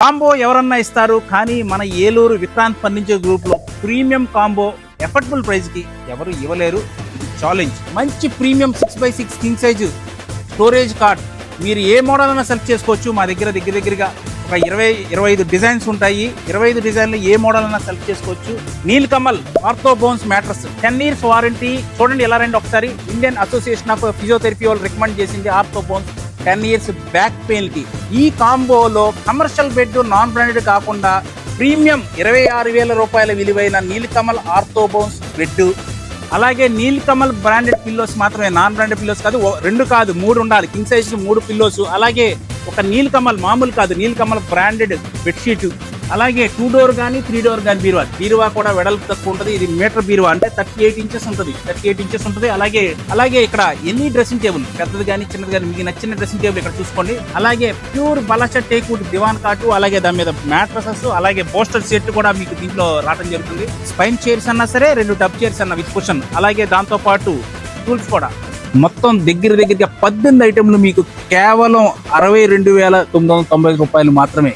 Combo ఎవరన్నా ఇస్తారు, కానీ మన ఏలూరు విక్రాంత్ ఫర్నిచర్ గ్రూప్ లో ప్రీమియం కాంబో ఎఫర్డబుల్ ప్రైస్ కి ఎవరు ఇవ్వలేరు. ఛాలెంజ్. మంచి premium 6x6 king size storage card మీరు ఏ మోడల్ అయినా సెలెక్ట్ చేసుకోవచ్చు. మా దగ్గరగా ఒక 25 డిజైన్స్ ఉంటాయి. 25 డిజైన్లు ఏ మోడల్ అయినా సెలెక్ట్ చేసుకోవచ్చు. Nilkamal ortho bones mattress 10 years warranty. చూడండి ఎలా రండి ఒకసారి. ఇండియన్ అసోసియేషన్ ఆఫ్ ఫిజియోథెరపీ వాళ్ళు రికమెండ్ చేసింది ortho bones 10 years back pain కి. ఈ కాంబోలో కమర్షియల్ బెడ్ నాన్ బ్రాండెడ్ కాకుండా ప్రీమియం 26,000 రూపాయల విలువైన Nilkamal ortho bones bed, అలాగే నీల్ కమల్ బ్రాండెడ్ పిల్లోస్ మాత్రమే, నాన్ బ్రాండెడ్ పిల్లోస్ కాదు. 2 కాదు 3 ఉండాలి. King size 3 pillows. అలాగే ఒక నీల్ కమల్ మామూలు కాదు, నీల్ కమల్ బ్రాండెడ్ బెడ్షీట్. అలాగే 2 door కానీ 3 door కానీ బీరువా కూడా వెడల్పు తక్కువ ఉంటుంది. ఇది మీటర్ బీరువా, అంటే 38 inches ఉంటుంది. 38 inches ఉంటుంది. అలాగే ఇక్కడ ఎనీ డ్రెస్సింగ్ టేబుల్, పెద్దది కానీ చిన్నది కానీ మీకు నచ్చిన డ్రెస్సింగ్ టేబుల్ ఇక్కడ చూసుకోండి. అలాగే ప్యూర్ బలష టేక్వుడ్ దివాన్ కాటు, అలాగే దాని మీద మ్యాట్రసెస్, అలాగే పోస్టర్ సెట్ కూడా మీకు దీంట్లో రావడం జరుగుతుంది. స్పైన్ చైర్స్ అన్నా సరే, 2 టబ్ చైర్స్ అన్న విత్ కుషన్, అలాగే దాంతో పాటు టూల్స్ కూడా. మొత్తం దగ్గరగా 18 ఐటెంలు మీకు కేవలం 62,990 రూపాయలు మాత్రమే.